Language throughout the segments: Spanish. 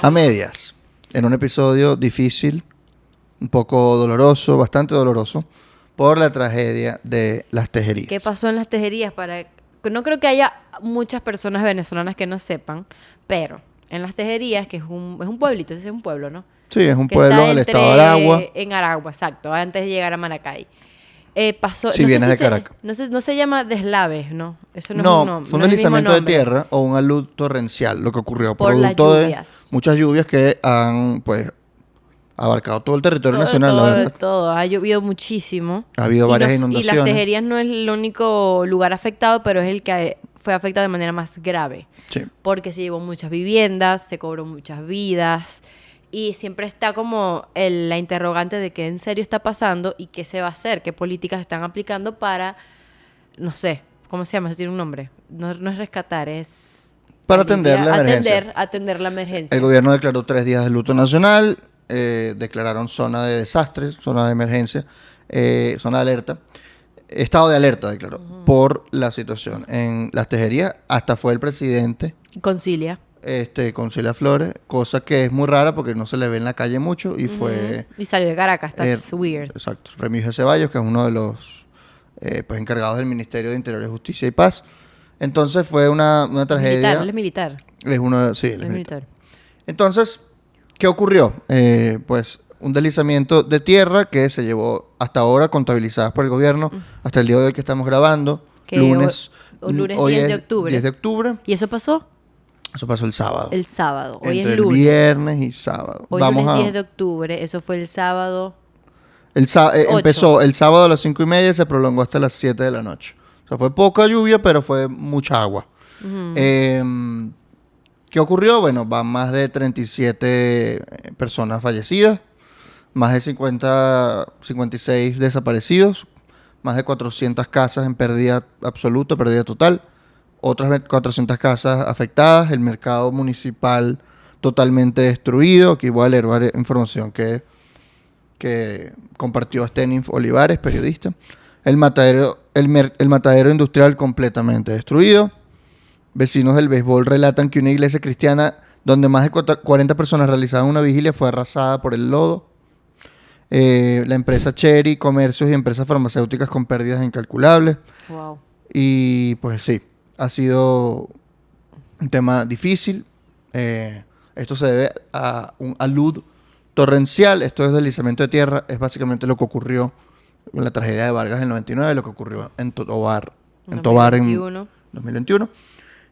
A medias, en un episodio difícil, un poco doloroso, bastante doloroso, por la tragedia de las tejerías. ¿Qué pasó en las tejerías? No creo que haya muchas personas venezolanas que no sepan, pero en las tejerías, que es un pueblito, ese es un pueblo, ¿no? Sí, es un Que pueblo está del estado de Aragua. En Aragua, exacto, antes de llegar a Maracay. Pasó, Si no sé vienes de se- Caracas. No se llama deslaves, ¿no? Eso no, es un No, nombre, fue un no es el mismo deslizamiento de nombre. tierra o un alud torrencial, lo que ocurrió Por las producto de lluvias. muchas lluvias que han, pues, abarcado todo el territorio nacional, la verdad. Todo. Ha llovido muchísimo. Ha habido varias Y las inundaciones. tejerías no es el único lugar afectado, pero es el que fue afectado de manera más grave. Sí. Porque se llevó muchas viviendas, se cobró muchas vidas. Y siempre está como la interrogante de qué en serio está pasando y qué se va a hacer, qué políticas están aplicando para, no sé, ¿cómo se llama? Eso tiene un nombre. No es rescatar, es... Para atender la emergencia. Atender la emergencia. El gobierno declaró 3 días de luto nacional, declararon zona de desastre, zona de emergencia, zona de alerta. Estado de alerta declaró por la situación en las tejerías. Hasta fue el presidente Concilia. Concilia Flores, cosa que es muy rara porque no se le ve en la calle mucho y fue... Y salió de Caracas, that's weird. Exacto. Remigio Ceballos, que es uno de los encargados del Ministerio de Interior, Justicia y Paz. Entonces fue una tragedia. Él es militar. Es uno de, sí, él Él es es militar. militar. Entonces, ¿qué ocurrió? Pues un deslizamiento de tierra que se llevó hasta ahora contabilizadas por el gobierno, hasta el día de hoy que estamos grabando, Que lunes. lunes Hoy 10 de es octubre. 10 de octubre. ¿Y eso pasó? Eso pasó el sábado. El sábado. Hoy Entre es lunes. el viernes y sábado. Hoy lunes 10 de octubre. Eso fue el sábado. Empezó el sábado a las 5:30 y se prolongó hasta las 7 de la noche. O sea, fue poca lluvia, pero fue mucha agua. ¿Qué ocurrió? Bueno, van más de 37 personas fallecidas, más de 56 desaparecidos, más de 400 casas en pérdida absoluta, pérdida total, otras 400 casas afectadas, el mercado municipal totalmente destruido. Aquí voy a leer varias información que compartió Stenif Olivares, periodista. El matadero industrial completamente destruido. Vecinos del béisbol relatan que una iglesia cristiana donde más de 40 personas realizaban una vigilia fue arrasada por el lodo. La empresa Cherry, comercios y empresas farmacéuticas con pérdidas incalculables. Wow. Y pues sí, ha sido un tema difícil. Esto se debe a un alud torrencial. Esto es deslizamiento de tierra. Es básicamente lo que ocurrió con la tragedia de Vargas en el 99, lo que ocurrió en Tobar en 2021.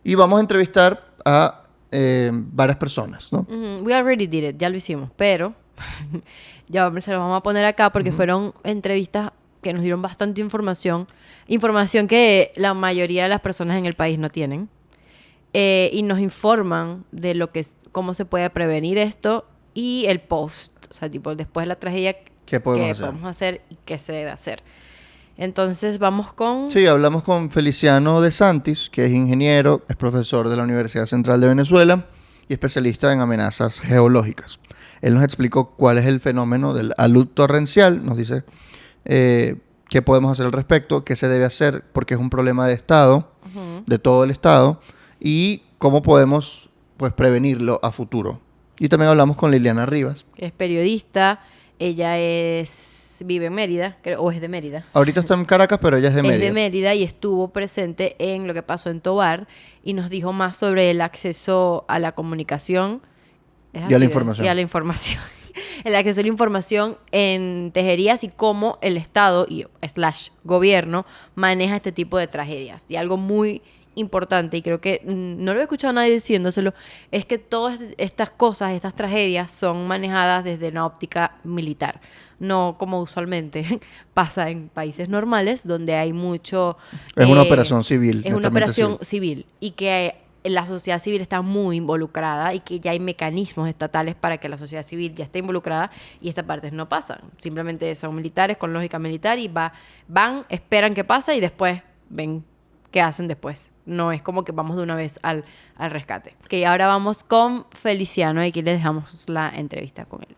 Y vamos a entrevistar a varias personas, ¿no? We already did it, ya lo hicimos, pero ya se lo vamos a poner acá porque fueron entrevistas que nos dieron bastante información que la mayoría de las personas en el país no tienen, y nos informan de cómo se puede prevenir esto y el post, o sea, tipo después de la tragedia, ¿Qué podemos hacer y qué se debe hacer. Entonces vamos con... Sí, hablamos con Feliciano de Santis, que es ingeniero, es profesor de la Universidad Central de Venezuela y especialista en amenazas geológicas. Él nos explicó cuál es el fenómeno del alud torrencial, nos dice qué podemos hacer al respecto, qué se debe hacer, porque es un problema de Estado, de todo el Estado, y cómo podemos pues prevenirlo a futuro. Y también hablamos con Liliana Rivas. Es periodista, ella vive en Mérida, o es de Mérida. Ahorita está en Caracas, pero ella es de Mérida. Es de Mérida y estuvo presente en lo que pasó en Tobar y nos dijo más sobre el acceso a la comunicación. Y a la información. Y a la información. El acceso a la información en tejerías y cómo el Estado y /gobierno maneja este tipo de tragedias. Y algo muy importante, y creo que no lo he escuchado a nadie diciéndoselo, es que todas estas cosas, estas tragedias son manejadas desde una óptica militar, no como usualmente pasa en países normales donde hay mucho... Es una operación civil. Es una operación civil y que la sociedad civil está muy involucrada y que ya hay mecanismos estatales para que la sociedad civil ya esté involucrada y estas partes no pasan. Simplemente son militares con lógica militar y van, esperan que pase y después ven qué hacen después. No es como que vamos de una vez al rescate. Que ahora vamos con Feliciano y aquí les dejamos la entrevista con él.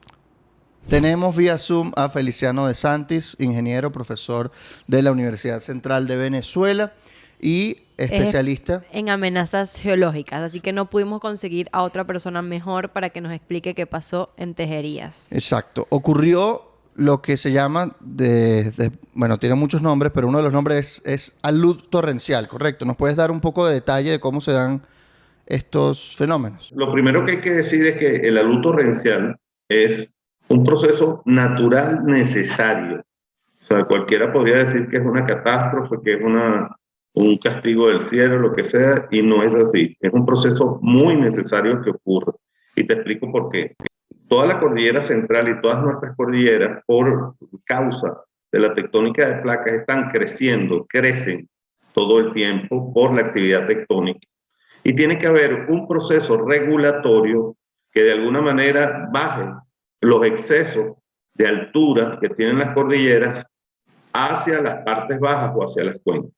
Tenemos vía Zoom a Feliciano de Santis, ingeniero, profesor de la Universidad Central de Venezuela. y especialista. En amenazas geológicas, así que no pudimos conseguir a otra persona mejor para que nos explique qué pasó en Tejerías. Exacto. Ocurrió lo que se llama, bueno, tiene muchos nombres, pero uno de los nombres es alud torrencial, ¿correcto? ¿Nos puedes dar un poco de detalle de cómo se dan estos fenómenos? Lo primero que hay que decir es que el alud torrencial es un proceso natural necesario. O sea, cualquiera podría decir que es una catástrofe, que es un castigo del cielo, lo que sea, y no es así. Es un proceso muy necesario que ocurre. Y te explico por qué. Toda la cordillera central y todas nuestras cordilleras, por causa de la tectónica de placas, están creciendo, crecen todo el tiempo por la actividad tectónica. Y tiene que haber un proceso regulatorio que de alguna manera baje los excesos de altura que tienen las cordilleras hacia las partes bajas o hacia las cuencas.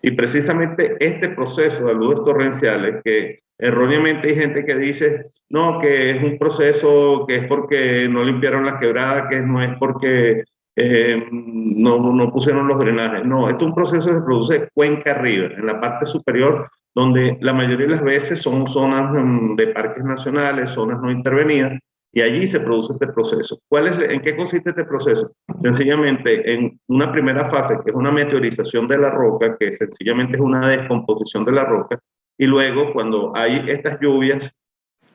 Y precisamente este proceso de aludes torrenciales, que erróneamente hay gente que dice, no, que es un proceso que es porque no limpiaron las quebradas, que no es porque no pusieron los drenajes. No, esto es un proceso que se produce cuenca arriba, en la parte superior, donde la mayoría de las veces son zonas de parques nacionales, zonas no intervenidas, y allí se produce este proceso. ¿En qué consiste este proceso? Sencillamente, en una primera fase, que es una meteorización de la roca, que sencillamente es una descomposición de la roca, y luego cuando hay estas lluvias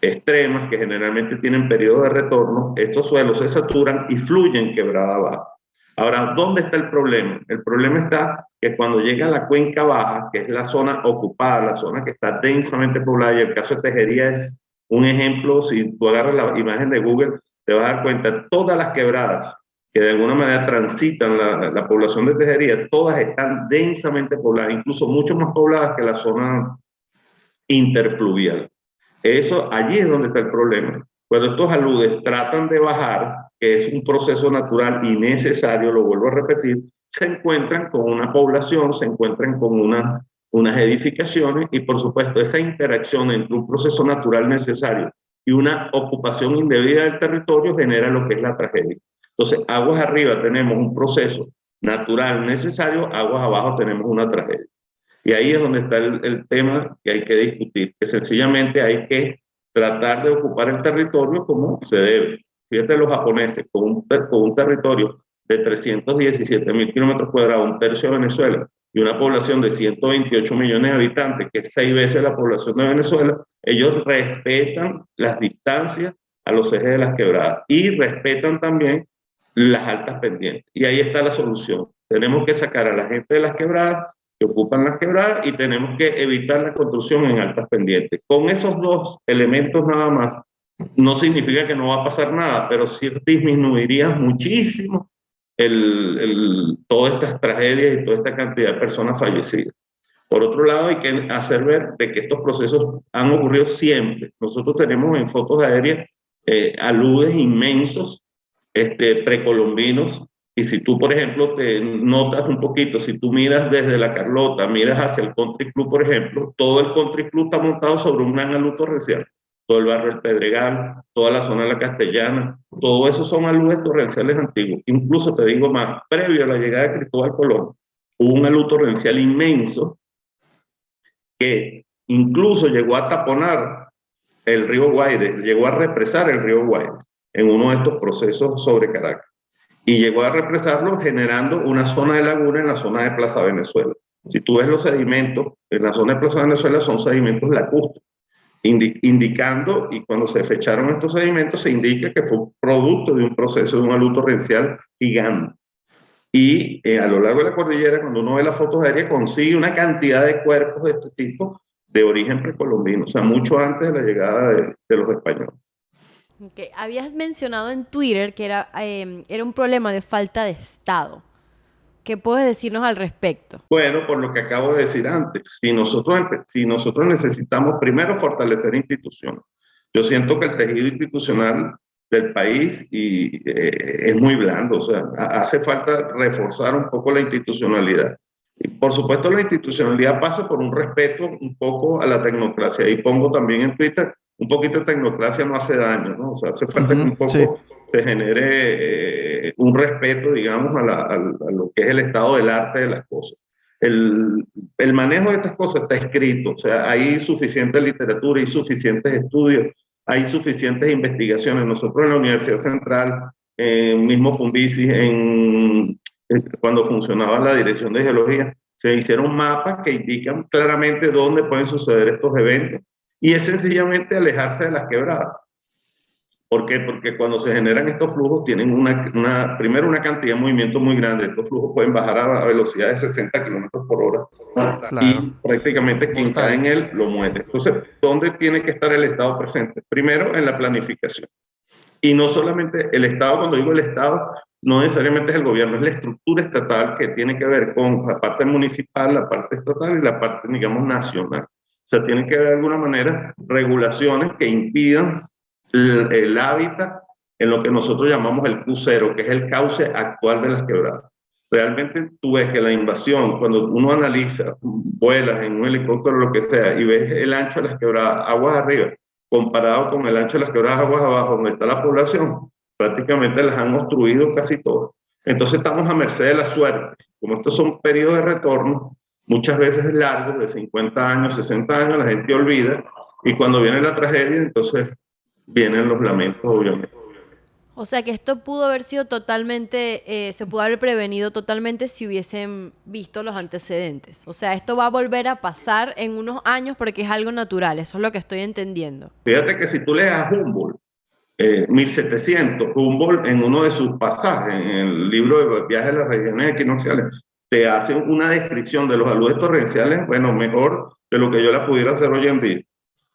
extremas, que generalmente tienen periodo de retorno, estos suelos se saturan y fluyen quebrada abajo. Ahora, ¿dónde está el problema? El problema está que cuando llega a la cuenca baja, que es la zona ocupada, la zona que está densamente poblada, y el caso de Tejería es un ejemplo. Si tú agarras la imagen de Google, te vas a dar cuenta, todas las quebradas que de alguna manera transitan la población de Tejería, todas están densamente pobladas, incluso mucho más pobladas que la zona interfluvial. Allí es donde está el problema. Cuando estos aludes tratan de bajar, que es un proceso natural y necesario, lo vuelvo a repetir, se encuentran con una población, se encuentran con unas edificaciones, y por supuesto esa interacción entre un proceso natural necesario y una ocupación indebida del territorio genera lo que es la tragedia. Entonces, aguas arriba tenemos un proceso natural necesario, aguas abajo tenemos una tragedia. Y ahí es donde está el tema que hay que discutir, que sencillamente hay que tratar de ocupar el territorio como se debe. Fíjate los japoneses, con un territorio de 317.000 kilómetros cuadrados, un tercio de Venezuela, y una población de 128 millones de habitantes, que es 6 veces la población de Venezuela, ellos respetan las distancias a los ejes de las quebradas y respetan también las altas pendientes. Y ahí está la solución. Tenemos que sacar a la gente de las quebradas, que ocupan las quebradas, y tenemos que evitar la construcción en altas pendientes. Con esos dos elementos nada más, no significa que no va a pasar nada, pero sí disminuiría muchísimo todas estas tragedias y toda esta cantidad de personas fallecidas. Por otro lado, hay que hacer ver de que estos procesos han ocurrido siempre. Nosotros tenemos en fotos aéreas aludes inmensos, precolombinos, y si tú, por ejemplo, te notas un poquito, si tú miras desde La Carlota, miras hacia el Country Club, por ejemplo, todo el Country Club está montado sobre un gran alud torrencial. Todo el barrio del Pedregal, toda la zona de la Castellana, todo eso son aludes torrenciales antiguos. Incluso te digo más, previo a la llegada de Cristóbal Colón, hubo un alud torrencial inmenso que incluso llegó a taponar el río Guaire, llegó a represar el río Guaire en uno de estos procesos sobre Caracas. Y llegó a represarlo generando una zona de laguna en la zona de Plaza Venezuela. Si tú ves los sedimentos, en la zona de Plaza Venezuela son sedimentos lacustres, indicando, y cuando se fecharon estos sedimentos se indica que fue producto de un proceso de un alud torrencial gigante. Y a lo largo de la cordillera, cuando uno ve las fotos aéreas, consigue una cantidad de cuerpos de este tipo de origen precolombino, o sea, mucho antes de la llegada de los españoles. Okay. Habías mencionado en Twitter que era un problema de falta de Estado. ¿Qué puedes decirnos al respecto? Bueno, por lo que acabo de decir antes, si nosotros necesitamos primero fortalecer instituciones. Yo siento que el tejido institucional del país es muy blando, o sea, hace falta reforzar un poco la institucionalidad. Y por supuesto la institucionalidad pasa por un respeto un poco a la tecnocracia. Y pongo también en Twitter, un poquito de tecnocracia no hace daño, ¿no? O sea, hace falta que un poco se genere un respeto, digamos, a lo que es el estado del arte de las cosas. el manejo de estas cosas está escrito, o sea, hay suficiente literatura, hay suficientes estudios, hay suficientes investigaciones. Nosotros en la Universidad Central, mismo Fundisi, cuando funcionaba la Dirección de Geología, se hicieron mapas que indican claramente dónde pueden suceder estos eventos, y es sencillamente alejarse de las quebradas. ¿Por qué? Porque cuando se generan estos flujos tienen primero una cantidad de movimiento muy grande. Estos flujos pueden bajar a velocidad de 60 kilómetros por hora Claro. y prácticamente quien cae en él lo muere. Entonces, ¿dónde tiene que estar el Estado presente? Primero, en la planificación. Y no solamente el Estado, cuando digo el Estado, no necesariamente es el gobierno, es la estructura estatal que tiene que ver con la parte municipal, la parte estatal y la parte, digamos, nacional. O sea, tiene que haber de alguna manera regulaciones que impidan el hábitat en lo que nosotros llamamos el Q0, que es el cauce actual de las quebradas. Realmente tú ves que la invasión, cuando uno analiza, vuelas en un helicóptero o lo que sea, y ves el ancho de las quebradas, aguas arriba, comparado con el ancho de las quebradas, aguas abajo, donde está la población, prácticamente las han obstruido casi todas. Entonces estamos a merced de la suerte. Como estos son periodos de retorno, muchas veces largos, de 50 años, 60 años, la gente olvida, y cuando viene la tragedia, entonces vienen los lamentos, obviamente. O sea que esto pudo haber sido totalmente, se pudo haber prevenido totalmente si hubiesen visto los antecedentes. O sea, esto va a volver a pasar en unos años porque es algo natural, eso es lo que estoy entendiendo. Fíjate que si tú lees a Humboldt, 1700, Humboldt en uno de sus pasajes, en el libro de Viaje a las regiones equinocciales, te hace una descripción de los aludes torrenciales, bueno, mejor de lo que yo la pudiera hacer hoy en día.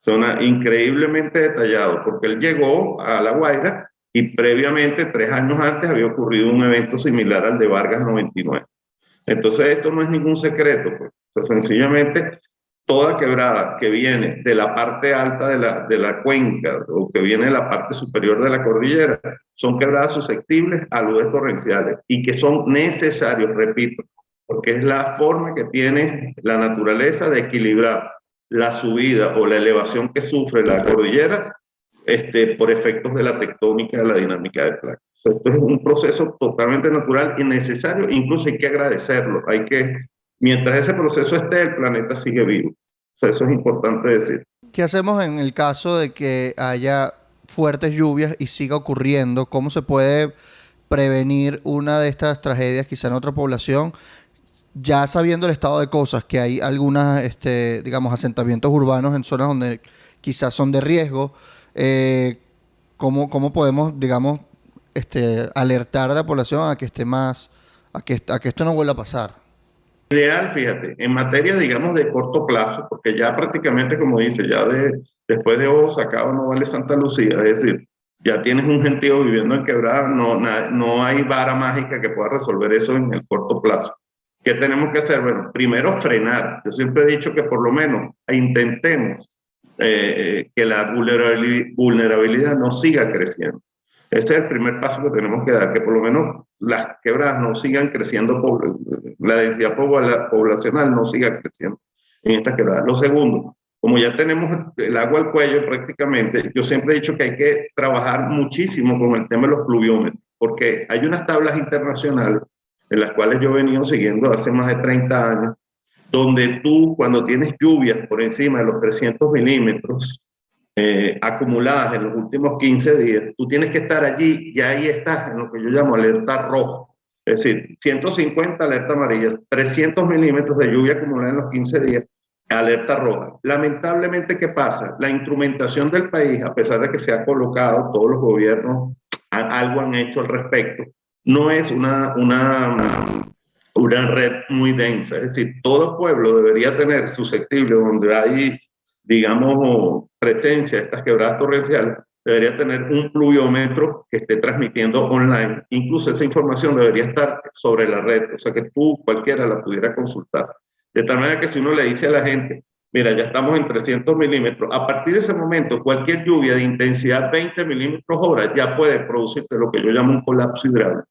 Son increíblemente detallados, porque él llegó a La Guaira y previamente, 3 años antes, había ocurrido un evento similar al de Vargas 99. Entonces, esto no es ningún secreto, pues. O sea, sencillamente, toda quebrada que viene de la parte alta de la cuenca o que viene de la parte superior de la cordillera, son quebradas susceptibles a aludes torrenciales y que son necesarios, repito, porque es la forma que tiene la naturaleza de equilibrar la subida o la elevación que sufre la cordillera por efectos de la tectónica, de la dinámica de placas. Esto es un proceso totalmente natural y necesario, incluso hay que agradecerlo. Mientras ese proceso esté, el planeta sigue vivo. O sea, eso es importante decir. ¿Qué hacemos en el caso de que haya fuertes lluvias y siga ocurriendo? ¿Cómo se puede prevenir una de estas tragedias quizá en otra población? Ya sabiendo el estado de cosas, que hay algunas, digamos, asentamientos urbanos en zonas donde quizás son de riesgo, ¿cómo podemos, digamos, alertar a la población a que esté más, a que esto no vuelva a pasar? Ideal, fíjate, en materia, digamos, de corto plazo, porque ya prácticamente, como dice, ya después de Ojo Sacado no vale Santa Lucía, es decir, ya tienes un gentío viviendo en quebrada, no hay vara mágica que pueda resolver eso en el corto plazo. ¿Qué tenemos que hacer? Bueno, primero frenar. Yo siempre he dicho que por lo menos intentemos que la vulnerabilidad no siga creciendo. Ese es el primer paso que tenemos que dar, que por lo menos las quebradas no sigan creciendo, la densidad poblacional no siga creciendo en estas quebradas. Lo segundo, como ya tenemos el agua al cuello prácticamente, yo siempre he dicho que hay que trabajar muchísimo con el tema de los pluviómetros, porque hay unas tablas internacionales en las cuales yo he venido siguiendo hace más de 30 años, donde tú, cuando tienes lluvias por encima de los 300 milímetros acumuladas en los últimos 15 días, tú tienes que estar allí y ahí estás en lo que yo llamo alerta roja. Es decir, 150 alerta amarilla, 300 milímetros de lluvia acumulada en los 15 días, alerta roja. Lamentablemente, ¿qué pasa? La instrumentación del país, a pesar de que se ha colocado, todos los gobiernos algo han hecho al respecto, no es una red muy densa. Es decir, todo pueblo debería tener susceptible, donde hay, digamos, presencia de estas quebradas torrenciales, debería tener un pluviómetro que esté transmitiendo online. Incluso esa información debería estar sobre la red, o sea que tú, cualquiera, la pudiera consultar. De tal manera que si uno le dice a la gente, mira, ya estamos en 300 milímetros, a partir de ese momento, cualquier lluvia de intensidad 20 milímetros hora ya puede producirte lo que yo llamo un colapso hidráulico.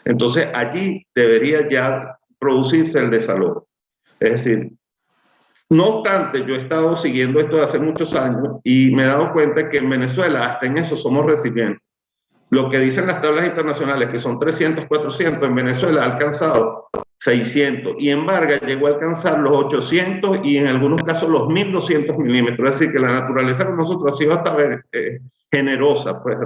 Entonces, allí debería ya producirse el desalojo. Es decir, no obstante, yo he estado siguiendo esto desde hace muchos años y me he dado cuenta que en Venezuela hasta en eso somos resilientes. Lo que dicen las tablas internacionales, que son 300, 400, en Venezuela ha alcanzado 600, y en Vargas llegó a alcanzar los 800 y en algunos casos los 1200 milímetros. Es decir, que la naturaleza con nosotros ha sido hasta generosa, pues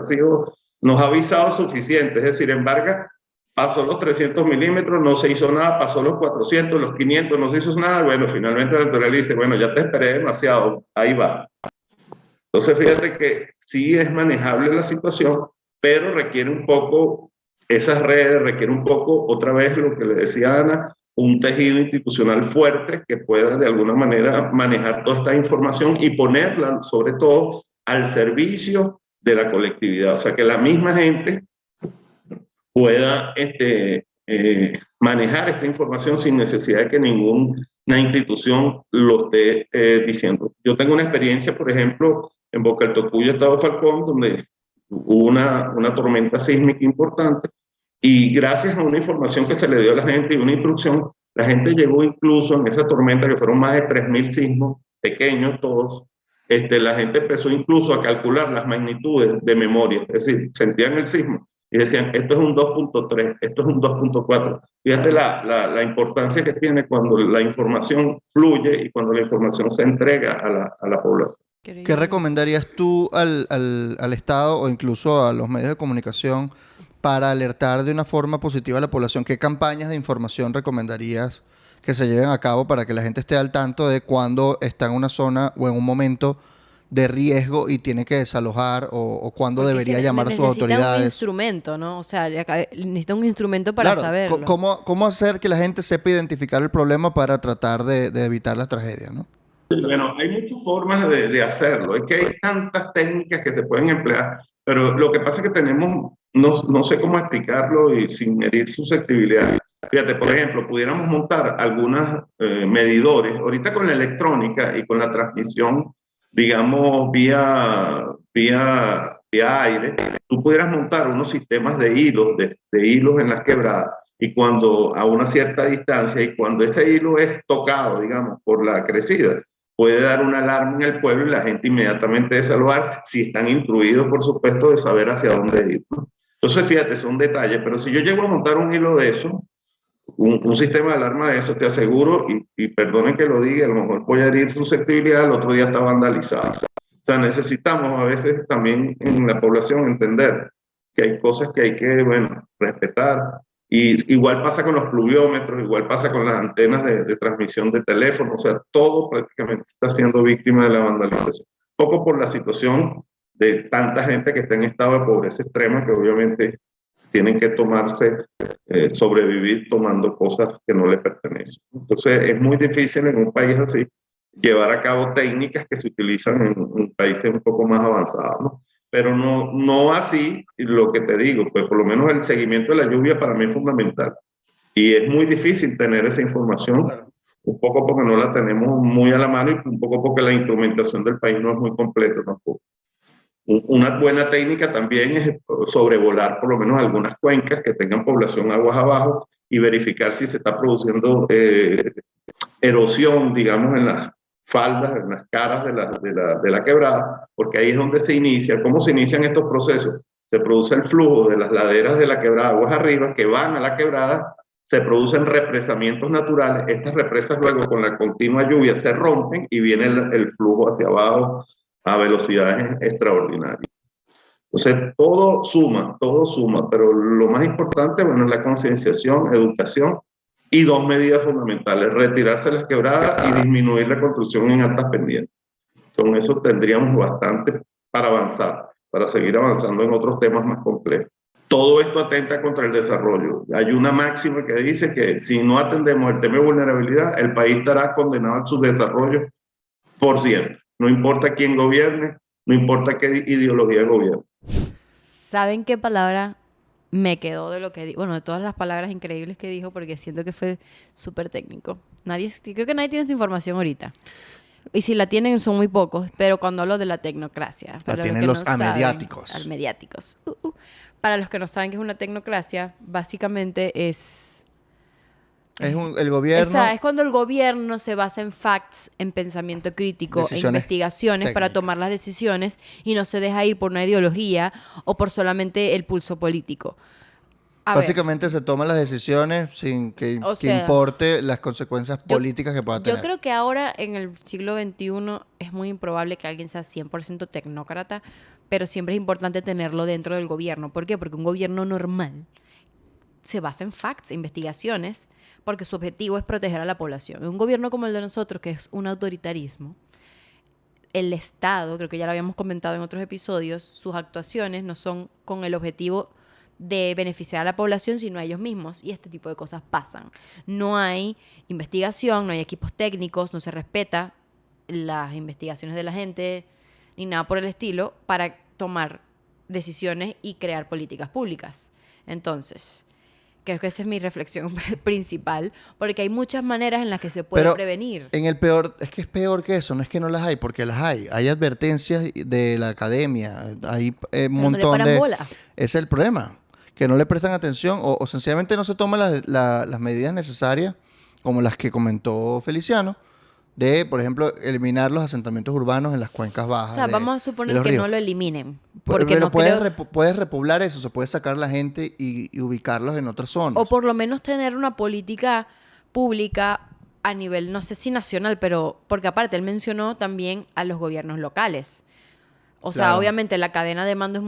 nos ha avisado suficiente. Es decir, en Vargas pasó los 300 milímetros, no se hizo nada, pasó los 400, los 500, no se hizo nada. Bueno, finalmente la naturaleza dice, bueno, ya te esperé demasiado, ahí va. Entonces, fíjate que sí es manejable la situación, pero requiere un poco esas redes, requiere un poco, otra vez lo que le decía Ana, un tejido institucional fuerte que pueda de alguna manera manejar toda esta información y ponerla sobre todo al servicio de la colectividad. O sea, que la misma gente pueda manejar esta información sin necesidad de que ninguna institución lo esté diciendo. Yo tengo una experiencia, por ejemplo, en Boca del Tocuyo, Estado Falcón, donde hubo una tormenta sísmica importante, y gracias a una información que se le dio a la gente y una instrucción, la gente llegó incluso en esa tormenta, que fueron más de 3000 sismos, pequeños todos, la gente empezó incluso a calcular las magnitudes de memoria, es decir, sentían el sismo y decían, esto es un 2.3, esto es un 2.4. Fíjate la importancia que tiene cuando la información fluye y cuando la información se entrega a la población. ¿Qué recomendarías tú al Estado o incluso a los medios de comunicación para alertar de una forma positiva a la población? ¿Qué campañas de información recomendarías que se lleven a cabo para que la gente esté al tanto de cuando está en una zona o en un momento de riesgo y tiene que desalojar o cuándo debería llamar a sus autoridades? Necesita un instrumento, ¿no? O sea, necesita un instrumento para saberlo. ¿Cómo hacer que la gente sepa identificar el problema para tratar de evitar la tragedia, ¿no? Bueno, hay muchas formas de hacerlo. Es que hay tantas técnicas que se pueden emplear, pero lo que pasa es que tenemos, no sé cómo explicarlo y sin herir susceptibilidad. Fíjate, por ejemplo, pudiéramos montar algunos medidores, ahorita con la electrónica y con la transmisión, digamos, vía aire, tú pudieras montar unos sistemas de hilos, de hilos en las quebradas, y cuando a una cierta distancia, y cuando ese hilo es tocado, digamos, por la crecida, puede dar una alarma en el pueblo y la gente inmediatamente desalojar, si están instruidos, por supuesto, de saber hacia dónde ir, ¿no? Entonces, fíjate, son detalles, pero si yo llego a montar un hilo de eso, un sistema de alarma de eso, te aseguro, y perdonen que lo diga, a lo mejor voy a herir susceptibilidad, el otro día está vandalizado. O sea, necesitamos a veces también en la población entender que hay cosas que hay que, bueno, respetar. Y igual pasa con los pluviómetros, igual pasa con las antenas de transmisión de teléfono, o sea, todo prácticamente está siendo víctima de la vandalización. Poco por la situación de tanta gente que está en estado de pobreza extrema, que obviamente tienen que sobrevivir tomando cosas que no les pertenecen. Entonces es muy difícil en un país así llevar a cabo técnicas que se utilizan en países un poco más avanzados, ¿no? Pero no así, lo que te digo, pues por lo menos el seguimiento de la lluvia para mí es fundamental. Y es muy difícil tener esa información, un poco porque no la tenemos muy a la mano y un poco porque la instrumentación del país no es muy completa tampoco. Una buena técnica también es sobrevolar por lo menos algunas cuencas que tengan población aguas abajo y verificar si se está produciendo erosión, digamos, en las faldas, en las caras de la quebrada, porque ahí es donde se inicia. ¿Cómo se inician estos procesos? Se produce el flujo de las laderas de la quebrada aguas arriba que van a la quebrada, se producen represamientos naturales, estas represas luego con la continua lluvia se rompen y viene el flujo hacia abajo a velocidades extraordinarias. Entonces, todo suma, pero lo más importante, bueno, es la concienciación, educación y dos medidas fundamentales: retirarse las quebradas y disminuir la construcción en altas pendientes. Con eso tendríamos bastante para avanzar, para seguir avanzando en otros temas más complejos. Todo esto atenta contra el desarrollo. Hay una máxima que dice que si no atendemos el tema de vulnerabilidad, el país estará condenado al subdesarrollo por siempre. No importa quién gobierne, no importa qué ideología gobierne. ¿Saben qué palabra me quedó de lo que dijo? Bueno, de todas las palabras increíbles que dijo, porque siento que fue súper técnico. Creo que nadie tiene esa información ahorita. Y si la tienen son muy pocos, pero cuando hablo de la tecnocracia... La tienen los amediáticos. Amediáticos. Para los que no saben qué es una tecnocracia, básicamente es... el gobierno... O sea, es cuando el gobierno se basa en facts, en pensamiento crítico, en investigaciones técnicas para tomar las decisiones y no se deja ir por una ideología o por solamente el pulso político. A ver, Básicamente se toman las decisiones sin que, O que sea, importe las consecuencias políticas que pueda tener. yo creo que ahora en el siglo XXI es muy improbable que alguien sea 100% tecnócrata, pero siempre es importante tenerlo dentro del gobierno. ¿Por qué? Porque un gobierno normal se basa en facts, investigaciones, porque su objetivo es proteger a la población. En un gobierno como el de nosotros, que es un autoritarismo, el Estado, creo que ya lo habíamos comentado en otros episodios, sus actuaciones no son con el objetivo de beneficiar a la población, sino a ellos mismos. Y este tipo de cosas pasan. No hay investigación, no hay equipos técnicos, no se respeta las investigaciones de la gente, ni nada por el estilo, para tomar decisiones y crear políticas públicas. Entonces, creo que esa es mi reflexión principal, porque hay muchas maneras en las que se puede Pero prevenir. en el peor, es que es peor que eso, no es que no las hay, porque las hay. Hay advertencias de la academia, hay un Pero no le montón paran de... bola. Ese es el problema, que no le prestan atención o sencillamente no se toman las medidas necesarias, como las que comentó Feliciano, de, por ejemplo, eliminar los asentamientos urbanos en las cuencas O bajas sea, vamos a de suponer los que ríos. no lo eliminen. Pero Porque no puedes, creo... puedes repoblar eso, se puede sacar la gente y ubicarlos en otras zonas. O por lo menos tener una política pública a nivel, no sé si nacional, pero porque aparte él mencionó también a los gobiernos locales. O sea, Claro. obviamente la cadena de mando es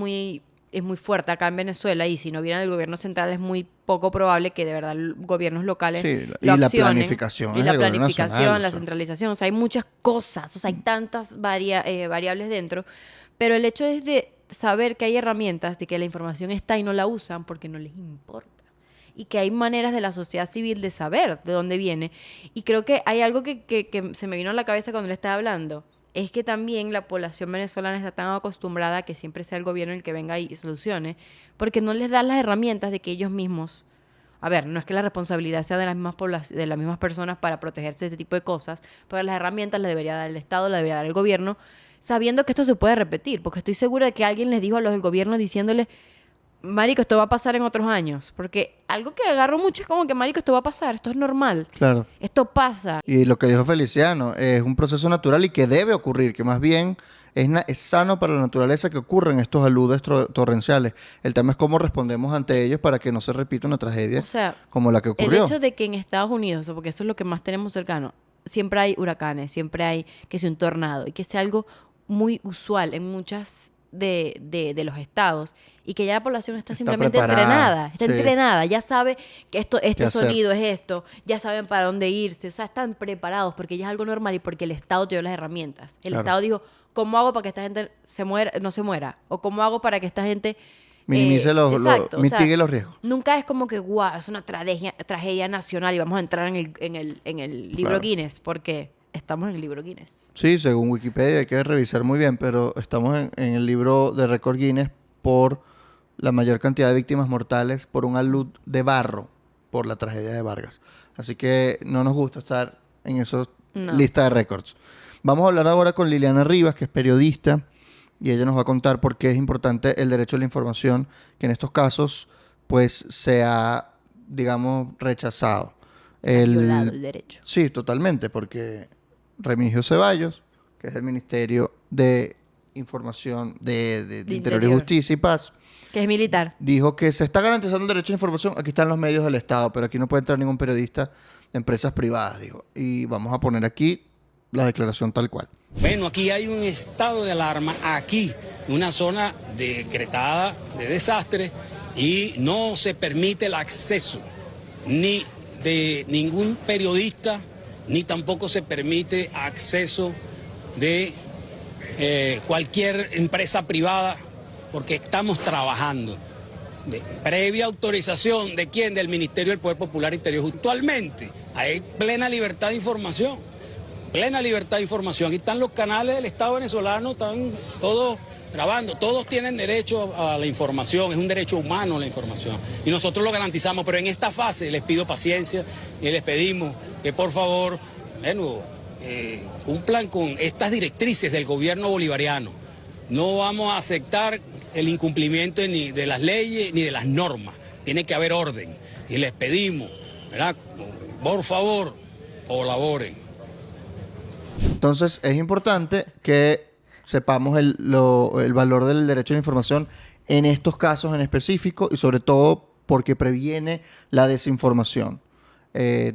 muy fuerte acá en Venezuela y si no viene del gobierno central es muy poco probable que de verdad los gobiernos locales Sí, y lo la accionen. planificación Y es la del gobierno planificación, nacional, la o sea. centralización. O sea, hay muchas cosas, o sea, hay tantas variables dentro. Pero el hecho es de saber que hay herramientas, de que la información está y no la usan porque no les importa. Y que hay maneras de la sociedad civil de saber de dónde viene. Y creo que hay algo que se me vino a la cabeza cuando le estaba hablando. Es que también la población venezolana está tan acostumbrada a que siempre sea el gobierno el que venga y solucione, porque no les dan las herramientas de que ellos mismos... A ver, no es que la responsabilidad sea de las mismas de las mismas personas para protegerse de este tipo de cosas, pero las herramientas las debería dar el Estado, las debería dar el gobierno, sabiendo que esto se puede repetir, porque estoy segura de que alguien les dijo a los del gobierno diciéndoles, marico, esto va a pasar en otros años, porque algo que agarro mucho es como que, marico, esto va a pasar, esto es normal, Claro. esto pasa. Y lo que dijo Feliciano, es un proceso natural y que debe ocurrir, que más bien es sano para la naturaleza que ocurren estos aludes torrenciales. El tema es cómo respondemos ante ellos para que no se repita una tragedia O sea, como la que el ocurrió. hecho de que en Estados Unidos, porque eso es lo que más tenemos cercano, siempre hay huracanes, siempre hay que sea un tornado, y que sea algo muy usual en muchas de los estados, y que ya la población está simplemente preparada, está sí. entrenada, ya sabe que este ¿Qué hacer? sonido es esto, ya saben para dónde irse, o sea, están preparados porque ya es algo normal y porque el Estado te dio las herramientas. El Claro. Estado dijo, ¿cómo hago para que esta gente no se muera? ¿O cómo hago para que esta gente... Minimice exacto, o sea, mitigue los riesgos. nunca es como que, guau, es una tragedia nacional y vamos a entrar en el libro Claro. Guinness, porque estamos en el libro Guinness. Sí, según Wikipedia hay que revisar muy bien, pero estamos en el libro de récord Guinness por la mayor cantidad de víctimas mortales por un alud de barro por la tragedia de Vargas. Así que no nos gusta estar en esa No. lista de récords. Vamos a hablar ahora con Liliana Rivas, que es periodista, y ella nos va a contar por qué es importante el derecho a la información, que en estos casos pues se ha, digamos, rechazado. Violado el derecho. Sí, totalmente, porque Remigio Ceballos, que es del Ministerio de Información de Interior y Justicia y Paz, Que es militar. dijo que se está garantizando el derecho a información. Aquí están los medios del Estado, pero aquí no puede entrar ningún periodista de empresas privadas, dijo. Y vamos a poner aquí la declaración tal cual. Bueno, aquí hay un estado de alarma, aquí, una zona decretada de desastre y no se permite el acceso ni de ningún periodista, ni tampoco se permite acceso de cualquier empresa privada, porque estamos trabajando. Previa autorización de quién, del Ministerio del Poder Popular Interior. Actualmente hay plena libertad de información. Plena libertad de información. Aquí están los canales del Estado venezolano, están todos grabando. Todos tienen derecho a la información, es un derecho humano la información. Y nosotros lo garantizamos, pero en esta fase les pido paciencia y les pedimos que por favor, bueno, cumplan con estas directrices del gobierno bolivariano. No vamos a aceptar el incumplimiento ni de las leyes ni de las normas. Tiene que haber orden. Y les pedimos, ¿verdad? Por favor, colaboren. Entonces, es importante que sepamos el valor del derecho a la información en estos casos en específico y sobre todo porque previene la desinformación.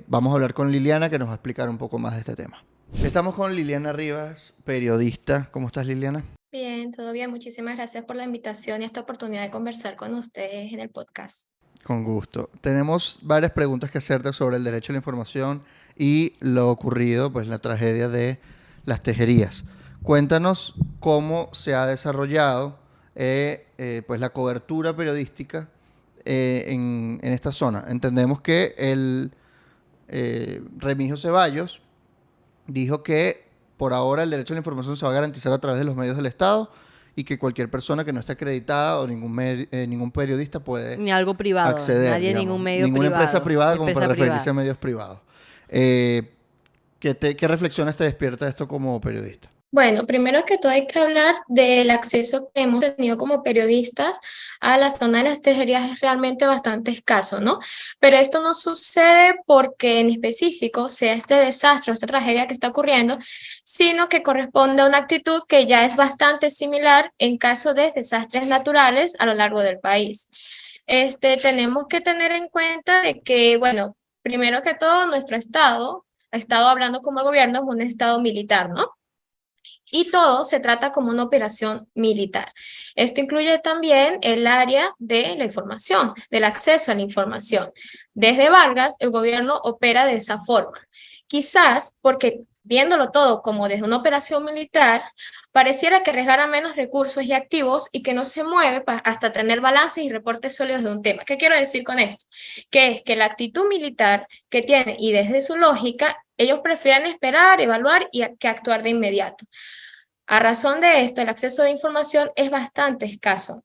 Vamos a hablar con Liliana, que nos va a explicar un poco más de este tema. Estamos con Liliana Rivas, periodista. ¿Cómo estás, Liliana? Bien, todo bien. Muchísimas gracias por la invitación y esta oportunidad de conversar con ustedes en el podcast. Con gusto. Tenemos varias preguntas que hacerte sobre el derecho a la información y lo ocurrido, pues la tragedia de las tejerías. Cuéntanos cómo se ha desarrollado pues la cobertura periodística en esta zona. Entendemos que el Remigio Ceballos dijo que por ahora el derecho a la información se va a garantizar a través de los medios del Estado y que cualquier persona que no esté acreditada o ningún periodista puede Ni algo privado. acceder. Nadie, Digamos. ningún medio Ninguna privado. empresa privada como Empresa para referirse privada. a medios privados. ¿Qué reflexiones te despierta esto como periodista? Bueno, primero que todo hay que hablar del acceso que hemos tenido como periodistas a la zona de las tejerías. Es realmente bastante escaso, ¿no? Pero esto no sucede porque en específico sea este desastre o esta tragedia que está ocurriendo, sino que corresponde a una actitud que ya es bastante similar en caso de desastres naturales a lo largo del país. Tenemos que tener en cuenta de que, bueno, primero que todo, nuestro estado, hablando como gobierno, es un estado militar, ¿no? Y todo se trata como una operación militar. Esto incluye también el área de la información, del acceso a la información. Desde Vargas, el gobierno opera de esa forma. Quizás porque viéndolo todo como desde una operación militar, pareciera que arriesgara menos recursos y activos y que no se mueve hasta tener balances y reportes sólidos de un tema. ¿Qué quiero decir con esto? Que es que la actitud militar que tiene y desde su lógica, ellos prefieren esperar, evaluar y que actuar de inmediato. A razón de esto, el acceso de información es bastante escaso.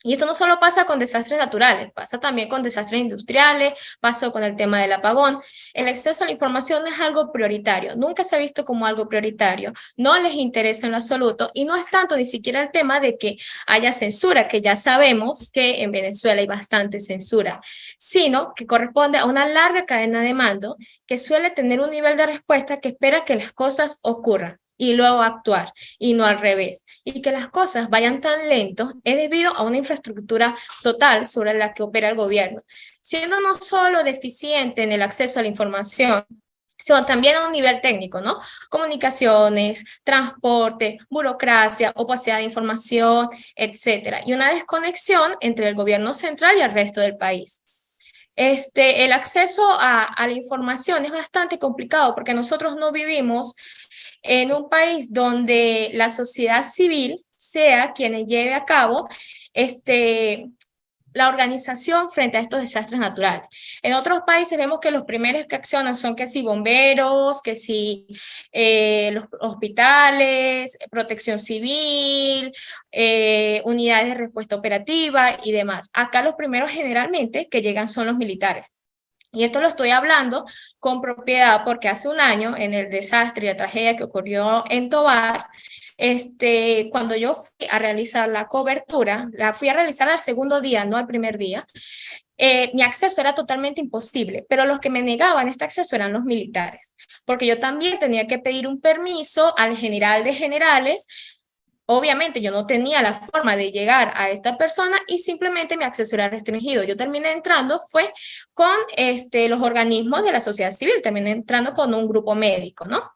Y esto no solo pasa con desastres naturales, pasa también con desastres industriales, pasó con el tema del apagón. El acceso a la información es algo prioritario, nunca se ha visto como algo prioritario, no les interesa en lo absoluto y no es tanto ni siquiera el tema de que haya censura, que ya sabemos que en Venezuela hay bastante censura, sino que corresponde a una larga cadena de mando que suele tener un nivel de respuesta que espera que las cosas ocurran y luego actuar, y no al revés. Y que las cosas vayan tan lento es debido a una infraestructura total sobre la que opera el gobierno, siendo no solo deficiente en el acceso a la información, sino también a un nivel técnico, ¿no? Comunicaciones, transporte, burocracia, opacidad de información, etcétera, y una desconexión entre el gobierno central y el resto del país. El acceso a la información es bastante complicado porque nosotros no vivimos en un país donde la sociedad civil sea quien lleve a cabo la organización frente a estos desastres naturales. En otros países vemos que los primeros que accionan son que si bomberos, que si los hospitales, protección civil, unidades de respuesta operativa y demás. Acá los primeros generalmente que llegan son los militares. Y esto lo estoy hablando con propiedad porque hace un año, en el desastre y la tragedia que ocurrió en Tovar, cuando yo fui a realizar la cobertura, la fui a realizar al segundo día, no al primer día, mi acceso era totalmente imposible, pero los que me negaban este acceso eran los militares, porque yo también tenía que pedir un permiso al general de generales. Obviamente yo no tenía la forma de llegar a esta persona y simplemente mi acceso era restringido. Yo terminé entrando fue con los organismos de la sociedad civil, terminé entrando con un grupo médico, ¿no?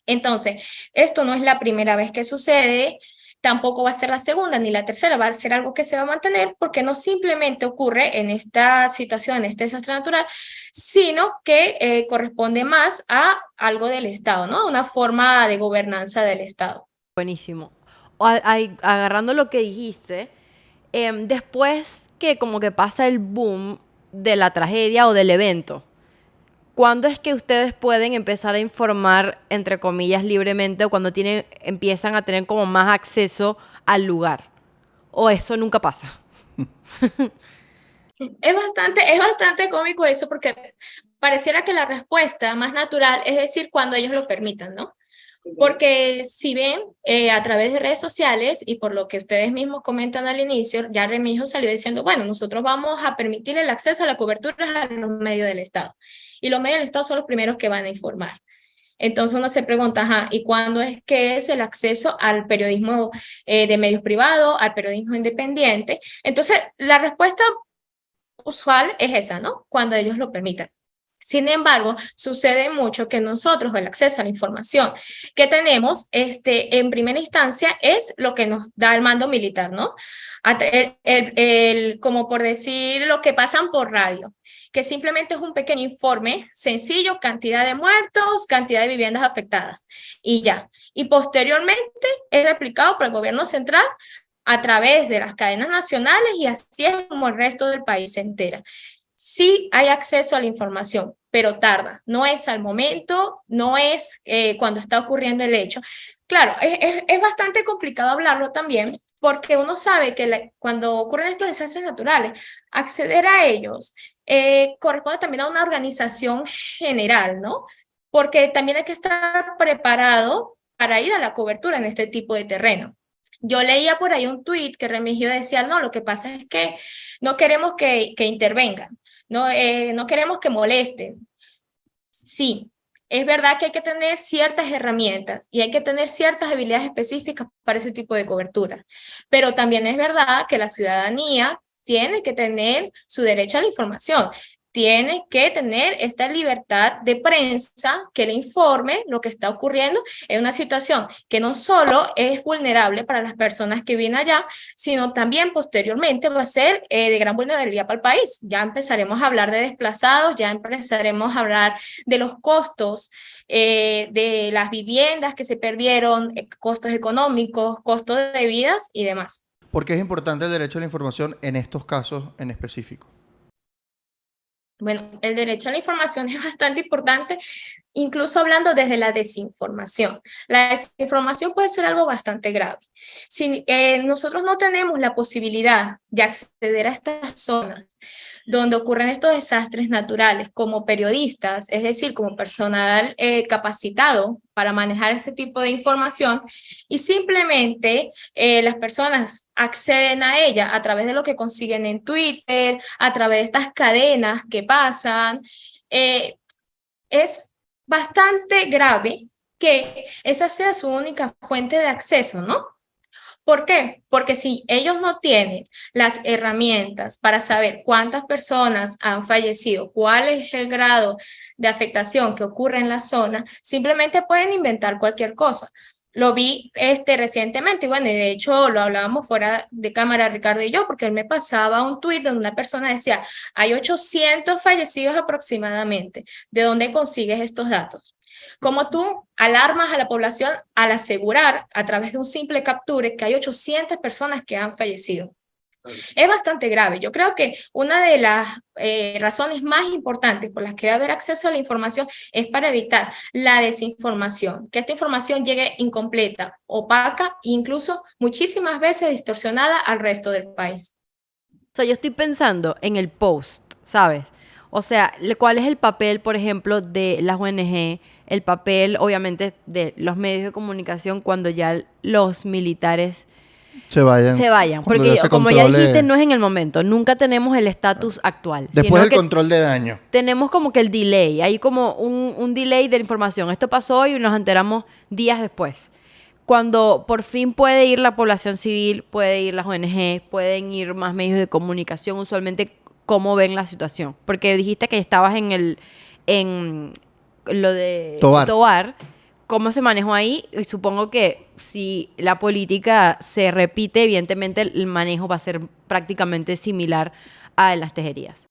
Entonces, esto no es la primera vez que sucede, tampoco va a ser la segunda ni la tercera, va a ser algo que se va a mantener porque no simplemente ocurre en esta situación, en este desastre natural, sino que corresponde más a algo del Estado, ¿no? Una forma de gobernanza del Estado. Buenísimo. Agarrando lo que dijiste, después que como que pasa el boom de la tragedia o del evento, ¿cuándo es que ustedes pueden empezar a informar, entre comillas, libremente o cuando empiezan a tener como más acceso al lugar? ¿O eso nunca pasa? Es bastante cómico eso porque pareciera que la respuesta más natural es decir cuando ellos lo permitan, ¿no? Porque si ven a través de redes sociales y por lo que ustedes mismos comentan al inicio, ya Remigio salió diciendo, bueno, nosotros vamos a permitir el acceso a la cobertura a los medios del Estado. Y los medios del Estado son los primeros que van a informar. Entonces uno se pregunta, ajá, ¿y cuándo es que es el acceso al periodismo de medios privados, al periodismo independiente? Entonces la respuesta usual es esa, ¿no? Cuando ellos lo permitan. Sin embargo, sucede mucho que nosotros el acceso a la información que tenemos en primera instancia es lo que nos da el mando militar, ¿no? Como por decir lo que pasan por radio, que simplemente es un pequeño informe sencillo, cantidad de muertos, cantidad de viviendas afectadas y ya. Y posteriormente es replicado por el gobierno central a través de las cadenas nacionales y así es como el resto del país se entera. Sí hay acceso a la información, pero tarda. No es al momento, no es cuando está ocurriendo el hecho. Claro, es bastante complicado hablarlo también, porque uno sabe que cuando ocurren estos desastres naturales, acceder a ellos corresponde también a una organización general, ¿no? Porque también hay que estar preparado para ir a la cobertura en este tipo de terreno. Yo leía por ahí un tuit que Remigio decía, no, lo que pasa es que no queremos que intervengan, no queremos que molesten. Sí, es verdad que hay que tener ciertas herramientas y hay que tener ciertas habilidades específicas para ese tipo de cobertura, pero también es verdad que la ciudadanía tiene que tener su derecho a la información. Tiene que tener esta libertad de prensa que le informe lo que está ocurriendo en una situación que no solo es vulnerable para las personas que viven allá, sino también posteriormente va a ser de gran vulnerabilidad para el país. Ya empezaremos a hablar de desplazados, ya empezaremos a hablar de los costos de las viviendas que se perdieron, costos económicos, costos de vidas y demás. ¿Por qué es importante el derecho a la información en estos casos en específico? Bueno, el derecho a la información es bastante importante, incluso hablando desde la desinformación. La desinformación puede ser algo bastante grave. Si nosotros no tenemos la posibilidad de acceder a estas zonas donde ocurren estos desastres naturales como periodistas, es decir, como personal capacitado para manejar este tipo de información, y simplemente las personas acceden a ella a través de lo que consiguen en Twitter, a través de estas cadenas que pasan, es bastante grave que esa sea su única fuente de acceso, ¿no? ¿Por qué? Porque si ellos no tienen las herramientas para saber cuántas personas han fallecido, cuál es el grado de afectación que ocurre en la zona, simplemente pueden inventar cualquier cosa. Lo vi recientemente y bueno, y de hecho lo hablábamos fuera de cámara Ricardo y yo, porque él me pasaba un tuit donde una persona decía, hay 800 fallecidos aproximadamente. ¿De dónde consigues estos datos? Cómo tú alarmas a la población al asegurar a través de un simple capture que hay 800 personas que han fallecido. Es bastante grave. Yo creo que una de las razones más importantes por las que debe haber acceso a la información es para evitar la desinformación, que esta información llegue incompleta, opaca e incluso muchísimas veces distorsionada al resto del país. O sea, yo estoy pensando en el post, ¿sabes? O sea, ¿cuál es el papel, por ejemplo, de las ONG, el papel, obviamente, de los medios de comunicación cuando ya los militares se vayan? Porque, como ya dijiste, no es en el momento. Nunca tenemos el estatus actual. Después del control de daño. Tenemos como que el delay. Hay como un delay de la información. Esto pasó y nos enteramos días después. Cuando por fin puede ir la población civil, puede ir las ONG, pueden ir más medios de comunicación, usualmente, ¿cómo ven la situación? Porque dijiste que estabas en lo de Tovar. ¿Cómo se manejó ahí? Y supongo que si la política se repite, evidentemente el manejo va a ser prácticamente similar a las tejerías.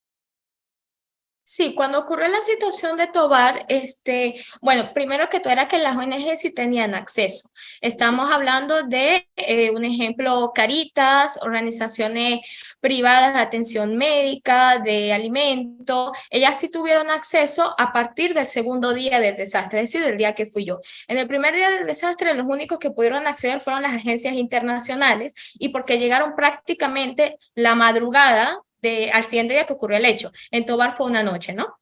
Sí, cuando ocurrió la situación de Tovar, bueno, primero que todo era que las ONG sí tenían acceso. Estamos hablando de un ejemplo, Caritas, organizaciones privadas de atención médica, de alimento. Ellas sí tuvieron acceso a partir del segundo día del desastre, es decir, del día que fui yo. En el primer día del desastre, los únicos que pudieron acceder fueron las agencias internacionales y porque llegaron prácticamente la madrugada al siguiente día que ocurrió el hecho. En Tovar fue una noche, ¿no?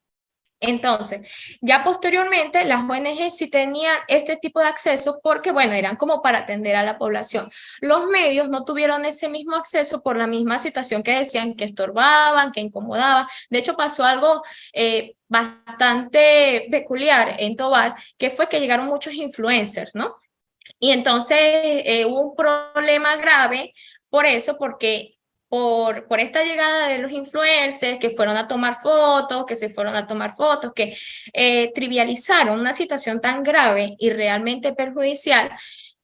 Entonces, ya posteriormente las ONG sí tenían este tipo de acceso porque, bueno, eran como para atender a la población. Los medios no tuvieron ese mismo acceso por la misma situación que decían que estorbaban, que incomodaban. De hecho, pasó algo bastante peculiar en Tovar, que fue que llegaron muchos influencers, ¿no? Y entonces hubo un problema grave por eso, porque por esta llegada de los influencers que fueron a tomar fotos, que se fueron a tomar fotos, que trivializaron una situación tan grave y realmente perjudicial.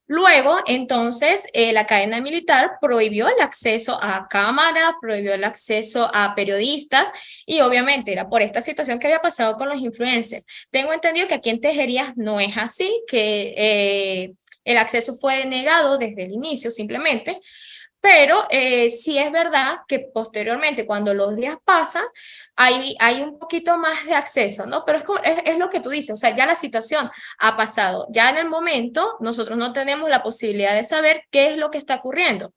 Luego, entonces, la cadena militar prohibió el acceso a cámaras, prohibió el acceso a periodistas y obviamente era por esta situación que había pasado con los influencers. Tengo entendido que aquí en Tejerías no es así, que el acceso fue negado desde el inicio simplemente, pero sí es verdad que posteriormente, cuando los días pasan, hay un poquito más de acceso, ¿no? Pero es lo que tú dices, o sea, ya la situación ha pasado. Ya en el momento, nosotros no tenemos la posibilidad de saber qué es lo que está ocurriendo,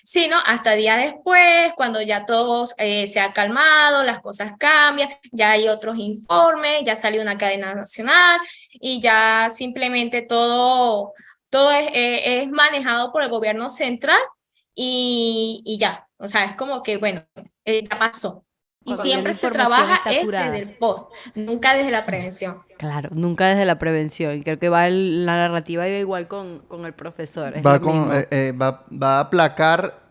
sino hasta día después, cuando ya todo se ha calmado, las cosas cambian, ya hay otros informes, ya salió una cadena nacional y ya simplemente todo es manejado por el gobierno central y ya, o sea, es como que, bueno, ya pasó. Y Cuando ya la siempre se información trabaja está desde curada. el post, nunca desde la prevención. Claro, nunca desde la prevención. Y creo que la narrativa iba igual con el profesor. Es Va, lo mismo. va a aplacar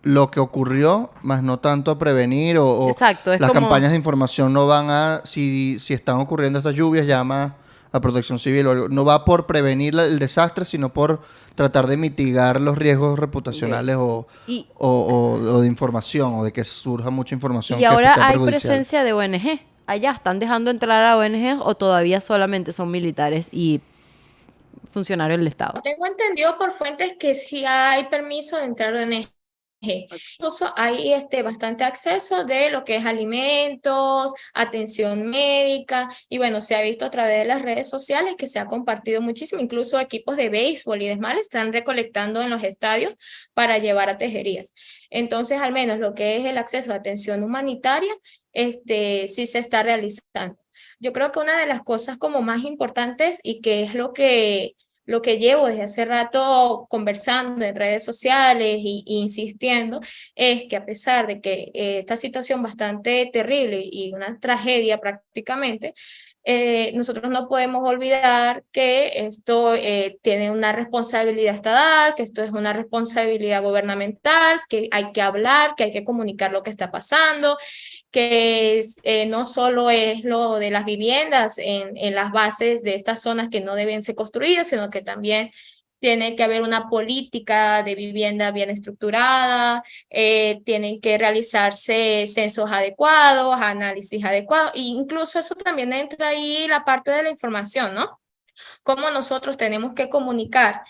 lo que ocurrió, más no tanto a prevenir o Exacto, es las como... campañas de información no van a, si están ocurriendo estas lluvias, llama a Protección Civil o algo. No va por prevenir el desastre, sino por tratar de mitigar los riesgos reputacionales Y, o de información o de que surja mucha información y que ahora sea hay perjudicial. presencia de ONG. Allá están dejando entrar a ONG o todavía solamente son militares y funcionarios del Estado. Tengo entendido por fuentes que sí hay permiso de entrar en ONG. Incluso hay bastante acceso de lo que es alimentos, atención médica, y bueno, se ha visto a través de las redes sociales que se ha compartido muchísimo, incluso equipos de béisbol y demás están recolectando en los estadios para llevar a Tejerías. Entonces, al menos lo que es el acceso a atención humanitaria, sí se está realizando. Yo creo que una de las cosas como más importantes y que es lo que llevo desde hace rato conversando en redes sociales e insistiendo, es que a pesar de que esta situación bastante terrible y una tragedia prácticamente, nosotros no podemos olvidar que esto tiene una responsabilidad estatal, que esto es una responsabilidad gubernamental, que hay que hablar, que hay que comunicar lo que está pasando, que no solo es lo de las viviendas en las bases de estas zonas que no deben ser construidas, sino que también tiene que haber una política de vivienda bien estructurada, tienen que realizarse censos adecuados, análisis adecuados, e incluso eso también entra ahí la parte de la información, ¿no? Cómo nosotros tenemos que comunicar,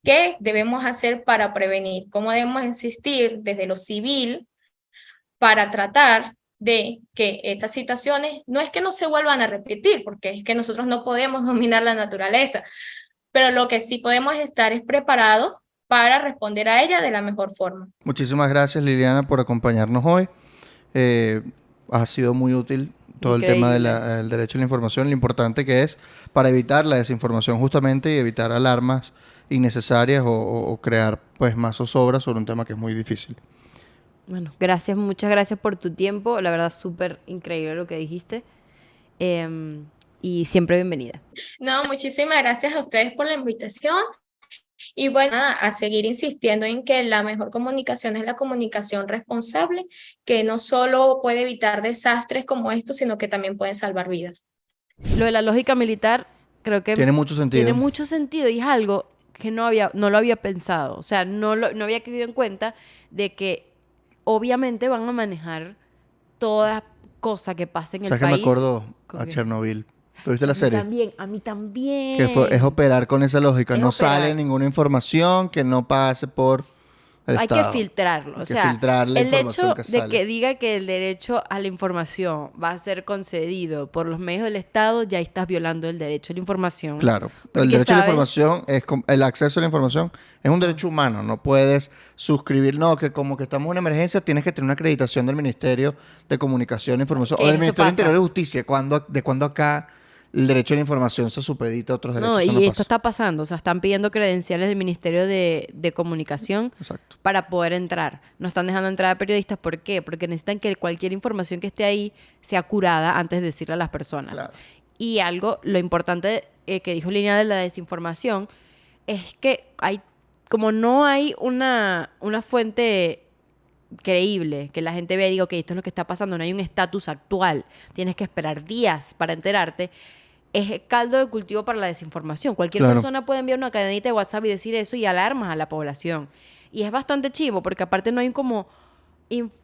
qué debemos hacer para prevenir, cómo debemos insistir desde lo civil para tratar de que estas situaciones no es que no se vuelvan a repetir, porque es que nosotros no podemos dominar la naturaleza, pero lo que sí podemos estar es preparados para responder a ella de la mejor forma. Muchísimas gracias, Liliana, por acompañarnos hoy. Ha sido muy útil todo el tema del derecho a la información, lo importante que es para evitar la desinformación justamente y evitar alarmas innecesarias o crear pues más zozobra sobre un tema que es muy difícil. Bueno, gracias, muchas gracias por tu tiempo. La verdad, súper increíble lo que dijiste. Y siempre bienvenida. No, muchísimas gracias a ustedes por la invitación. Y bueno, a seguir insistiendo en que la mejor comunicación es la comunicación responsable, que no solo puede evitar desastres como estos, sino que también pueden salvar vidas. Lo de la lógica militar creo que Tiene mucho sentido. Tiene mucho sentido y es algo que no lo había pensado. O sea, no había caído en cuenta de que obviamente van a manejar toda cosa que pase en el ¿Sabes país. que me acordó ¿Con a qué? Chernobyl? ¿Tuviste la serie? A mí también. Que es operar con esa lógica. Es No operar. sale ninguna información que no pase por el Hay Estado. que filtrarlo. Hay O que sea, filtrar la el información hecho que de sale. que diga que el derecho a la información va a ser concedido por los medios del Estado, ya estás violando el derecho a la información. Claro, Porque el derecho a la sabes- información, el acceso a la información es un derecho humano. No puedes suscribir, no, que como que estamos en una emergencia tienes que tener una acreditación del Ministerio de Comunicación e Información Que o del eso Ministerio del pasa. Interior y Justicia. ¿De cuándo acá el derecho a la información se supedita a otros derechos? No, Eso y no esto pasa. está pasando. O sea, están pidiendo credenciales del Ministerio de Comunicación Exacto. para poder entrar. No están dejando entrar a periodistas. ¿Por qué? Porque necesitan que cualquier información que esté ahí sea curada antes de decirle a las personas. Claro. Y lo importante que dijo Línea de la desinformación es que como no hay una fuente creíble, que la gente vea y diga, ok, esto es lo que está pasando, no hay un estatus actual, tienes que esperar días para enterarte, es caldo de cultivo para la desinformación. Cualquier Claro. persona puede enviar una cadenita de WhatsApp y decir eso y alarmas a la población. Y es bastante chivo, porque aparte no hay como...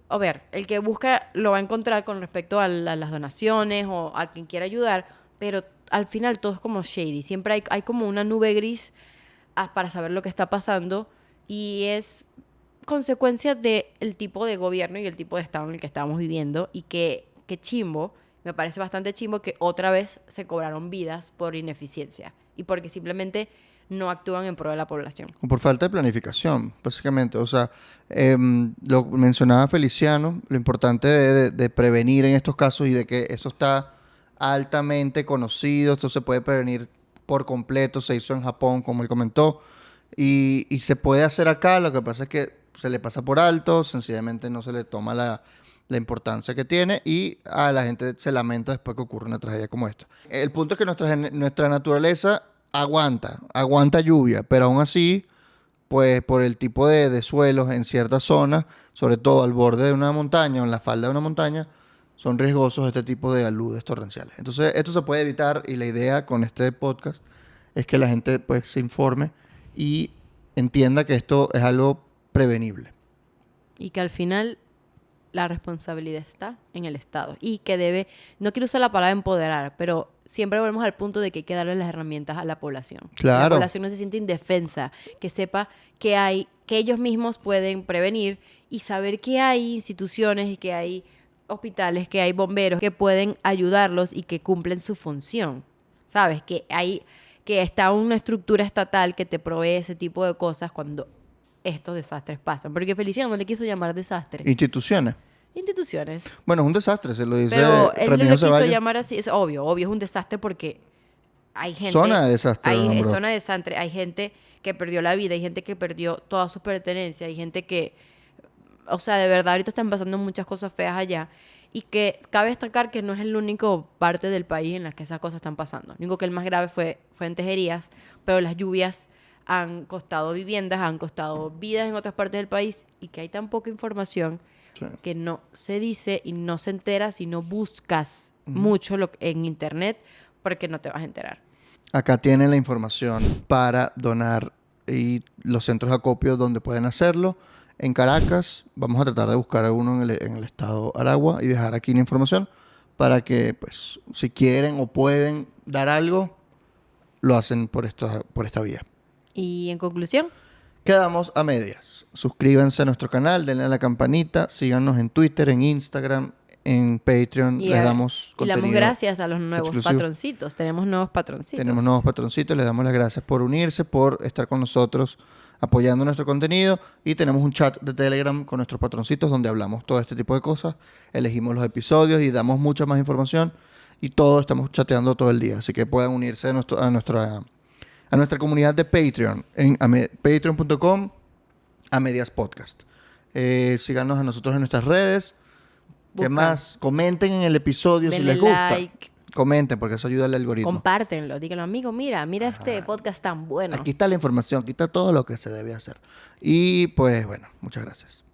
A ver, el que busca lo va a encontrar con respecto a las donaciones o a quien quiera ayudar, pero al final todo es como shady. Siempre hay como una nube gris para saber lo que está pasando y es consecuencia del tipo de gobierno y el tipo de estado en el que estamos viviendo y que chimbo, me parece bastante chimbo que otra vez se cobraron vidas por ineficiencia y porque simplemente no actúan en pro de la población. O por falta de planificación, básicamente. O sea, lo mencionaba Feliciano, lo importante de prevenir en estos casos y de que eso está altamente conocido, esto se puede prevenir por completo, se hizo en Japón, como él comentó, y se puede hacer acá, lo que pasa es que se le pasa por alto, sencillamente no se le toma la importancia que tiene y a la gente se lamenta después que ocurre una tragedia como esta. El punto es que nuestra naturaleza aguanta lluvia, pero aún así, pues por el tipo de suelos en ciertas zonas, sobre todo al borde de una montaña o en la falda de una montaña, son riesgosos este tipo de aludes torrenciales. Entonces, esto se puede evitar y la idea con este podcast es que la gente pues se informe y entienda que esto es algo prevenible. Y que al final la responsabilidad está en el Estado y que debe, no quiero usar la palabra empoderar, pero siempre volvemos al punto de que hay que darle las herramientas a la población. Claro. Que la población no se siente indefensa, que sepa que ellos mismos pueden prevenir y saber que hay instituciones y que hay hospitales, que hay bomberos que pueden ayudarlos y que cumplen su función. ¿Sabes? Que está una estructura estatal que te provee ese tipo de cosas cuando estos desastres pasan. Porque Feliciano no le quiso llamar desastre. Instituciones. Instituciones. Bueno, es un desastre, se lo dice Pero él no Remigio lo quiso Ceballos. llamar así. Es obvio es un desastre porque hay gente... Zona de desastre, Hay nombró. zona de desastre. Hay gente que perdió la vida, hay gente que perdió toda su pertenencia, hay gente que... O sea, de verdad, ahorita están pasando muchas cosas feas allá. Y que cabe destacar que no es el único parte del país en la que esas cosas están pasando. Lo único que el más grave fue en Tejerías, pero las lluvias han costado viviendas, han costado vidas en otras partes del país y que hay tan poca información que no se dice y no se entera si no buscas mucho en internet porque no te vas a enterar. Acá tienen la información para donar y los centros de acopio donde pueden hacerlo. En Caracas vamos a tratar de buscar uno en el estado Aragua y dejar aquí la información para que, pues, si quieren o pueden dar algo, lo hacen por esta vía. Y en conclusión, Quedamos a medias. Suscríbanse a nuestro canal, denle a la campanita, síganos en Twitter, en Instagram, en Patreon. Les damos y damos contenido gracias a los nuevos exclusivo. patroncitos. Tenemos nuevos patroncitos. Tenemos nuevos patroncitos, les damos las gracias por unirse, por estar con nosotros apoyando nuestro contenido y tenemos un chat de Telegram con nuestros patroncitos donde hablamos todo este tipo de cosas, elegimos los episodios y damos mucha más información y todo estamos chateando todo el día, así que puedan unirse a nuestra comunidad de Patreon en patreon.com /amediaspodcast. Síganos a nosotros en nuestras redes. ¿Qué Buscan. más? Comenten en el episodio si Denle les gusta. like. Comenten porque eso ayuda al algoritmo. Compártenlo. Díganlo, amigo, mira este podcast tan bueno. Aquí está la información, aquí está todo lo que se debe hacer. Y pues bueno, muchas gracias.